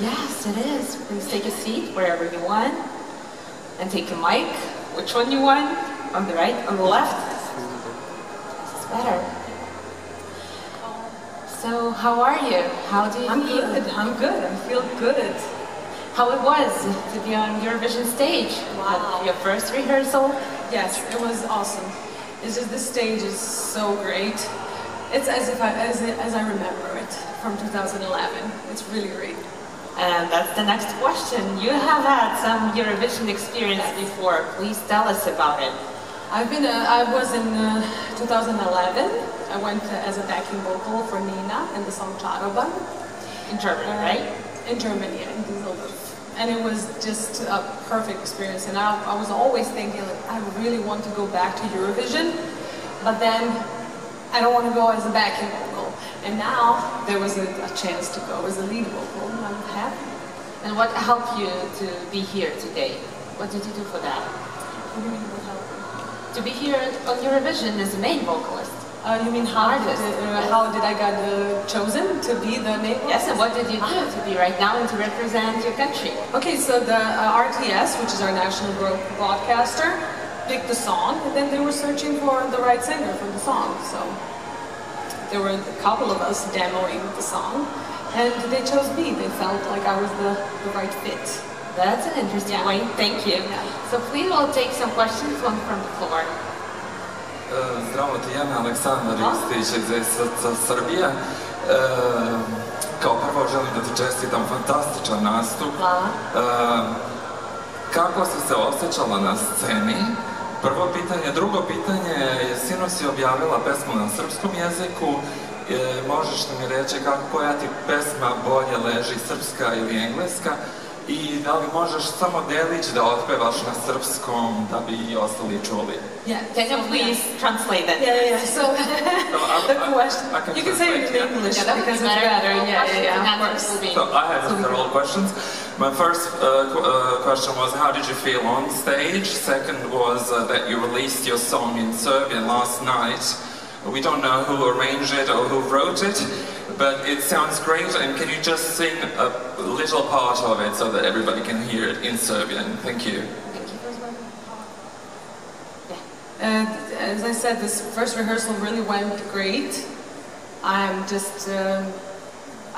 Yes, it is. Please take a seat wherever you want. And take a mic. Which one you want? On the right, on the left? This is better. So, how are you? How do you feel? I'm good. I feel good. How it was to be on Eurovision stage? Wow. Your first rehearsal? Yes, it was awesome. It's just, this stage is so great. It's as I remember it from 2011. It's really great. And that's the next question. You have had some Eurovision experience before. Please tell us about it. I was in 2011. I went as a backing vocal for Nina in the song Čaroban. In Germany, right? In Germany, yeah, in Düsseldorf. And it was just a perfect experience. And I was always thinking, like, I really want to go back to Eurovision, but then I don't want to go as a backing vocal. And now there was a chance to go as a lead vocal, and I'm happy. And what helped you to be here today? What did you do for that? What do you mean what helped me? To be here on Eurovision as a main vocalist. You mean how did I get chosen to be the main vocalist? Yes, and what did you do to be right now and to represent your country? Okay, so the RTS, which is our national broadcaster, picked the song, and then they were searching for the right singer for the song. So there were a couple of us demoing the song, and they chose me. They felt like I was the right fit. That's an interesting way. Thank you. Yeah. So please we'll take some questions from the floor. Zdravo, Tijana, Aleksandar Istić iz Serbije. Kao prvo želim da ti čestitam fantastičan nastup. Kako si se osjećala na sceni? Prvo pitanje. Drugo pitanje je, sinoć si objavila pesmu na srpskom jeziku. Možeš li mi reći koja ti pesma bolje leži, srpska ili engleska? I da li možeš samo delić da otpevaš na srpskom da bi i ostali čuli? Yeah, can you please translate that? Yeah. So the question, you can say it in English because it's better. Yeah, of course. So I have several questions. My first question was, how did you feel on stage? Second was that you released your song in Serbian last night. We don't know who arranged it or who wrote it, but it sounds great. And can you just sing a little part of it so that everybody can hear it in Serbian? Thank you. As I said, this first rehearsal really went great. I'm just,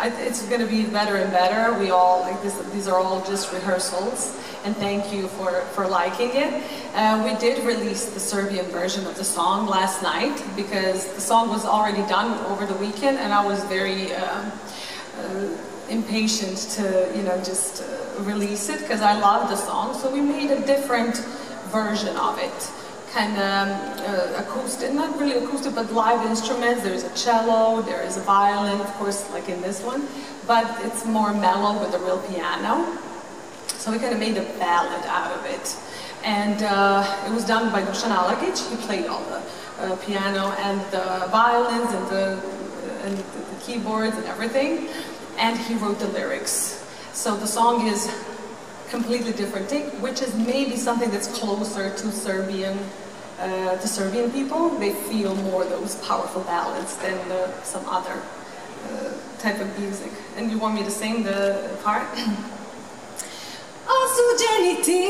it's going to be better and better. We all, like this, these are all just rehearsals, and thank you for liking it. We did release the Serbian version of the song last night because the song was already done over the weekend, and I was very impatient to, just release it because I love the song. So we made a different version of it. Kind of acoustic, not really acoustic, but live instruments. There's a cello, there is a violin, of course, like in this one, but it's more mellow with a real piano. So we kind of made a ballad out of it. And it was done by Dušan Alagić. He played all the piano and the violins and the keyboards and everything. And he wrote the lyrics. So the song is completely different take, which is maybe something that's closer to Serbian people. They feel more those powerful ballads than some other type of music. And you want me to sing the part? Osuđeni ti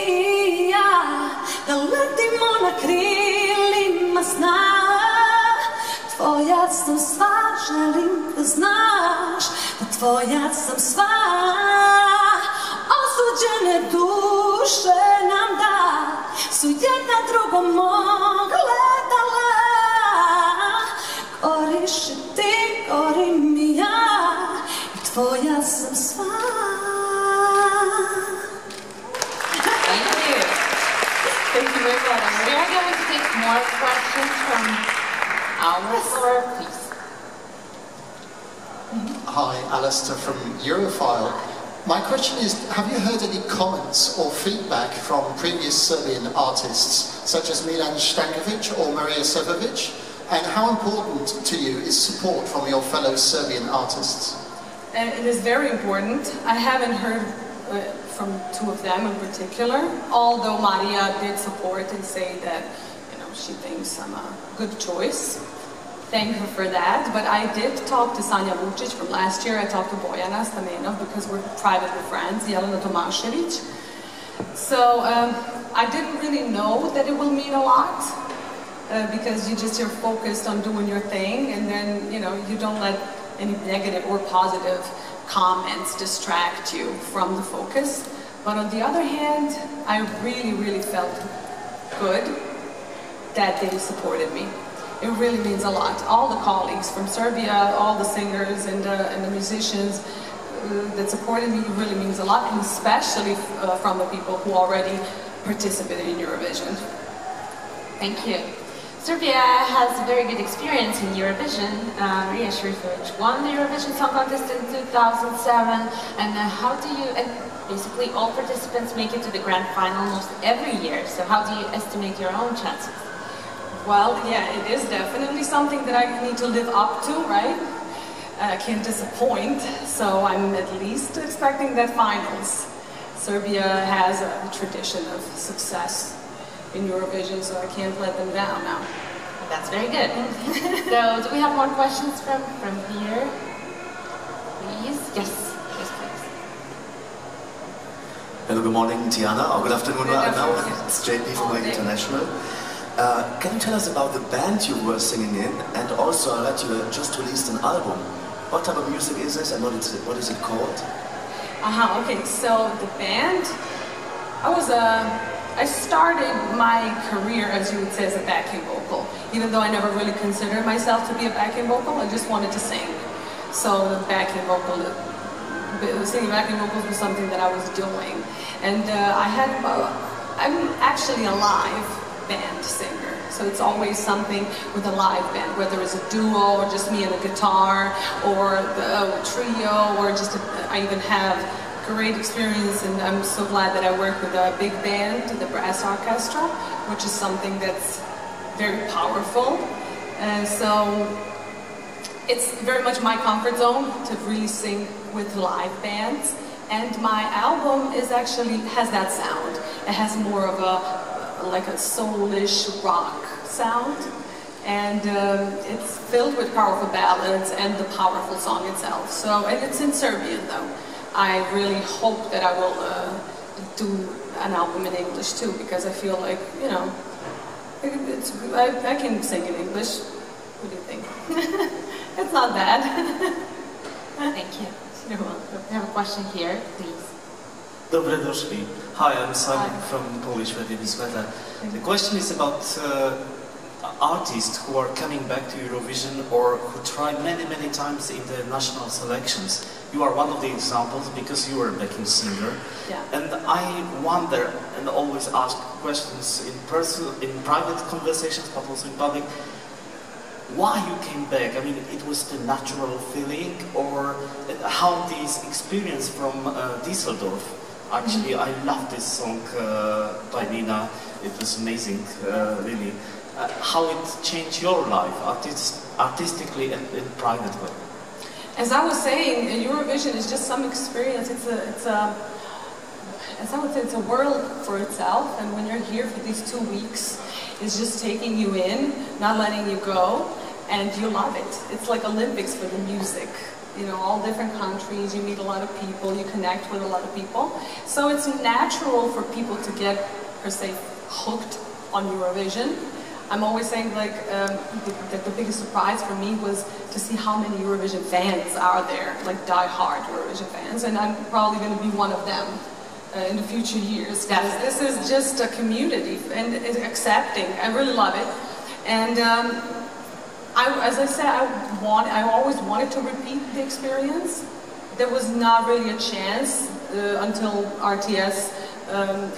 i ja, da letimo na krilima sna. Tvoja sam sva, želim da znaš, da tvoja sam sva. Osuđene duše nam da su jedna drugom ogledala. Goriš i ti, gorim i ja, i tvoja sam sva. Thank you. Thank you very much. We are going to take more questions from our floor, please. Hi, Alistair from Eurofile. My question is, have you heard any comments or feedback from previous Serbian artists, such as Milan Stankovic or Maria Sevovic? And how important to you is support from your fellow Serbian artists? It is very important. I haven't heard from two of them in particular, although Maria did support and say that, she thinks I'm a good choice. thank her for that. But I did talk to Tijana Bogićević from last year. I talked to Bojana Stamenov because we're privately friends, Jelena Tomašević. So I didn't really know that it will mean a lot because you're focused on doing your thing, and then you don't let any negative or positive comments distract you from the focus. But on the other hand, I really felt good that they supported me. It really means a lot. All the colleagues from Serbia, all the singers and the musicians that supported me, really means a lot, and especially from the people who already participated in Eurovision. Thank you. Serbia has a very good experience in Eurovision. Maria Sherifovic won the Eurovision Song Contest in 2007, and and basically all participants make it to the grand final almost every year, so how do you estimate your own chances? Well, yeah, it is definitely something that I need to live up to, right? I can't disappoint, so I'm at least expecting that finals. Serbia has a tradition of success in Eurovision, so I can't let them down now. That's very good. So, do we have more questions from here? Please? Yes, please. Hello, good morning, Tijana, or good afternoon now. It's JP from Wake International. Can you tell us about the band you were singing in? And also, I read you just released an album. What type of music is this, and what is it called? Okay, so the band, I started my career, as you would say, as a backing vocal. Even though I never really considered myself to be a backing vocal, I just wanted to sing. So the singing backing vocals was something that I was doing. And I'm actually a live band singer. So it's always something with a live band, whether it's a duo or just me and a guitar, or a trio, or I even have great experience, and I'm so glad that I work with a big band, the brass orchestra, which is something that's very powerful. So it's very much my comfort zone to really sing with live bands. And my album has that sound. It has more of like a soulish rock sound. And it's filled with powerful ballads and the powerful song itself. So, and it's in Serbian though. I really hope that I will do an album in English too, because I feel like, I can sing in English. What do you think? It's not bad. Thank you. You're welcome. We have a question here, please. Dobrodošli. Hi, I'm Simon from Polish Radio Newsletter. The question is about artists who are coming back to Eurovision or who tried many times in the national selections. You are one of the examples because you are a backing singer. Yeah. And I wonder and always ask questions in private conversations, but also in public, why you came back? I mean, it was the natural feeling, or how this experience from Düsseldorf. Actually, I love this song by Nina. It was amazing, really. How it changed your life, artistically and in private way. As I was saying, Eurovision is just some experience. As I would say, it's a world for itself. And when you're here for these 2 weeks, it's just taking you in, not letting you go, and you love it. It's like Olympics for the music. All different countries, you meet a lot of people, you connect with a lot of people. So it's natural for people to get, per se, hooked on Eurovision. I'm always saying, like, that the biggest surprise for me was to see how many Eurovision fans are there, like die-hard Eurovision fans, and I'm probably going to be one of them in the future years, because this is just a community, and it's accepting. I really love it. And as I said, I always wanted to repeat the experience. There was not really a chance until RTS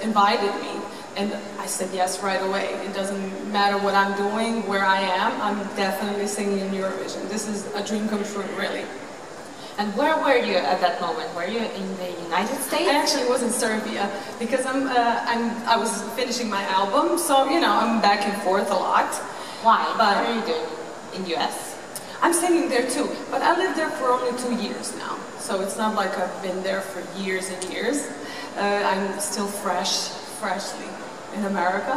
invited me. And I said yes right away. It doesn't matter what I'm doing, where I am, I'm definitely singing in Eurovision. This is a dream come true, really. And where were you at that moment? Were you in the United States? I actually was in Serbia, because I was finishing my album, so I'm back and forth a lot. Why? What are you doing in the US? I'm singing there too, but I lived there for only 2 years now. So it's not like I've been there for years and years. I'm still freshly in America.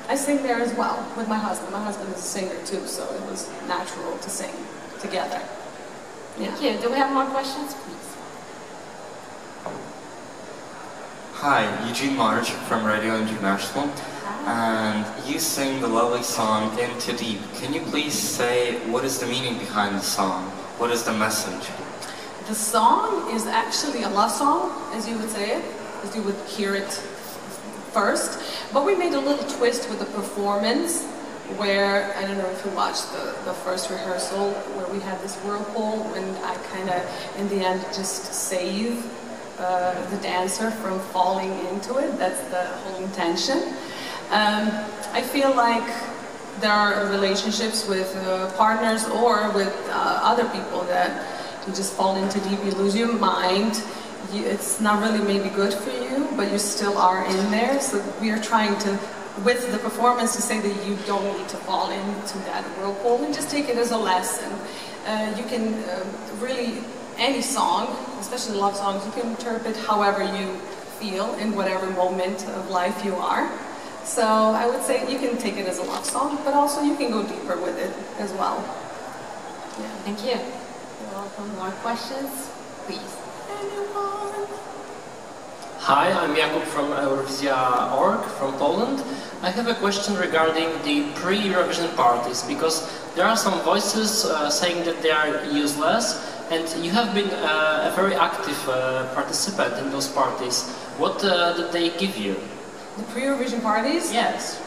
I sing there as well with my husband. My husband is a singer too, so it was natural to sing together. Yeah. Thank you. Do we have more questions, please? Hi, Eugene March from Radio International. And you sing the lovely song Into Deep. Can you please say what is the meaning behind the song? What is the message? The song is actually a love song, as you would say it, as you would hear it first. But we made a little twist with the performance where, I don't know if you watched the first rehearsal, where we had this whirlpool and I kind of, in the end, just save the dancer from falling into it. That's the whole intention. I feel like there are relationships with partners or with other people that you just fall into deep, you lose your mind. It's not really maybe good for you, but you still are in there. So we are trying to, with the performance, to say that you don't need to fall into that whirlpool and just take it as a lesson. You can really, any song, especially love songs, you can interpret however you feel in whatever moment of life you are. So I would say you can take it as a love song, but also you can go deeper with it as well. Yeah. Thank you. You're welcome. More questions, please. Anyone? Hi, I'm Jakub from Eurovision.org from Poland. I have a question regarding the pre-Eurovision parties, because there are some voices saying that they are useless, and you have been a very active participant in those parties. What did they give you? The pre-Eurovision parties? Yes.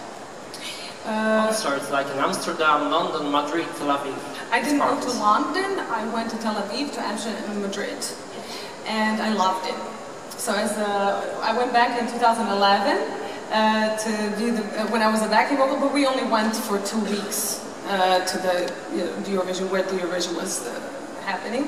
Concerts like in Amsterdam, London, Madrid, Tel Aviv. I didn't go to London, I went to Tel Aviv, to Amsterdam and Madrid. And I loved it. So I went back in 2011 to do when I was a backing vocal, but we only went for 2 weeks to the Eurovision, where the Eurovision was happening.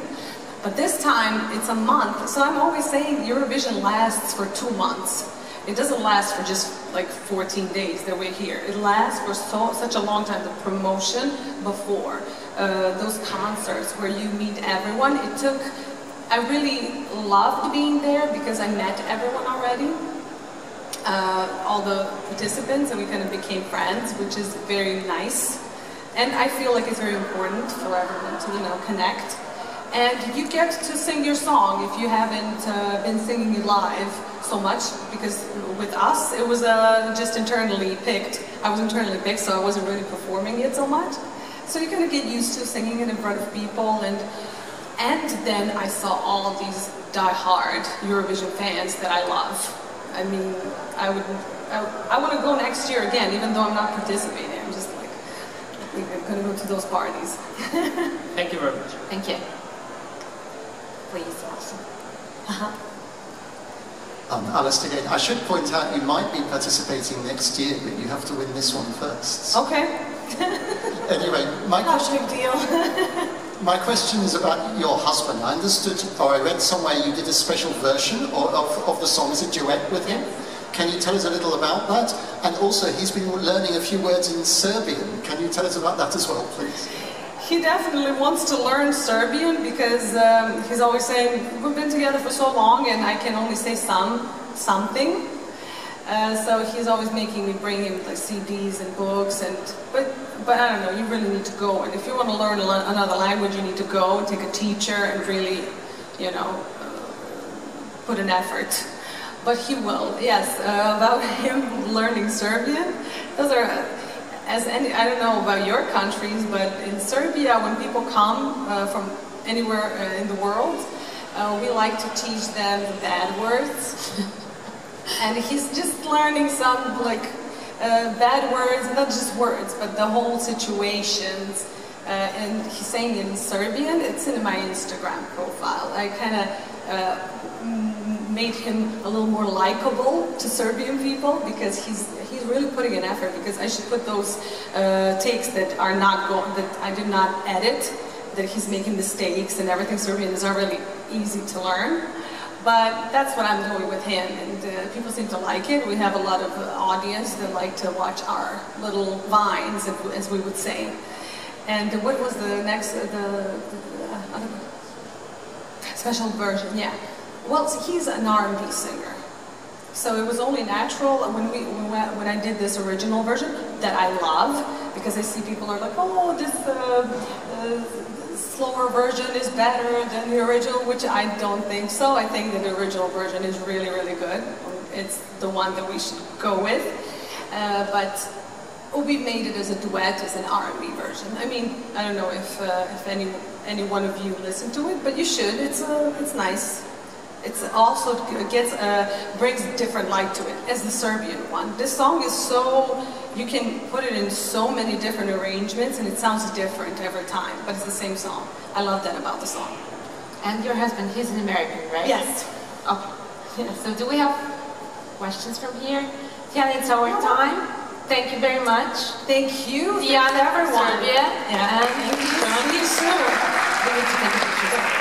But this time it's a month, so I'm always saying Eurovision lasts for 2 months. It doesn't last for just like 14 days that we're here. It lasts for such a long time. The promotion before, those concerts where you meet everyone, it took, I really loved being there because I met everyone already, all the participants, and we kind of became friends, which is very nice. And I feel like it's very important for everyone to, connect. And you get to sing your song if you haven't been singing it live so much, because with us it was just internally picked. I was internally picked, so I wasn't really performing it so much. So you kind of get used to singing it in front of people, and then I saw all these die-hard Eurovision fans that I love. I mean, I want to go next year again, even though I'm not participating. I'm just like, I'm going to go to those parties. Thank you very much. Thank you. Please, awesome. Alice, again, I should point out you might be participating next year, but you have to win this one first. Okay. Anyway, my question is about your husband. I understood, or I read somewhere you did a special version of the song as a duet with him. Can you tell us a little about that? And also, he's been learning a few words in Serbian. Can you tell us about that as well, please? He definitely wants to learn Serbian because he's always saying, we've been together for so long and I can only say something. So he's always making me bring him like CDs and books, but I don't know, you really need to go. And if you want to learn another language, you need to go and take a teacher and really, put an effort. But he will, yes. About him learning Serbian, those are... I don't know about your countries, but in Serbia, when people come from anywhere in the world, we like to teach them the bad words. And he's just learning some bad words, not just words, but the whole situations. And he's saying in Serbian. It's in my Instagram profile. I kind of made him a little more likable to Serbian people because he's really putting an effort. Because I should put those takes that are not that I did not edit, that he's making mistakes and everything. Serbian is not really easy to learn. But that's what I'm doing with him, and people seem to like it. We have a lot of audience that like to watch our little vines, as we would say. And what was the next, the special version? Yeah. Well, he's an R&B singer. So it was only natural when I did this original version that I love, because I see people are like, oh, this slower version is better than the original, which I don't think so. I think that the original version is really, really good. It's the one that we should go with. But we made it as a duet, as an R&B version. I mean, I don't know if any one of you listened to it, but you should. It's nice. It's also brings a different light to it, as the Serbian one. This song is so, you can put it in so many different arrangements and it sounds different every time, but it's the same song. I love that about the song. And your husband, he's an American, right? Yes. Okay. Yeah. So do we have questions from here? Tijana, it's our time. Thank you very much. Thank you. Tijana, everyone. Serbia. Yeah. Thank you. See you soon. We need to take a picture.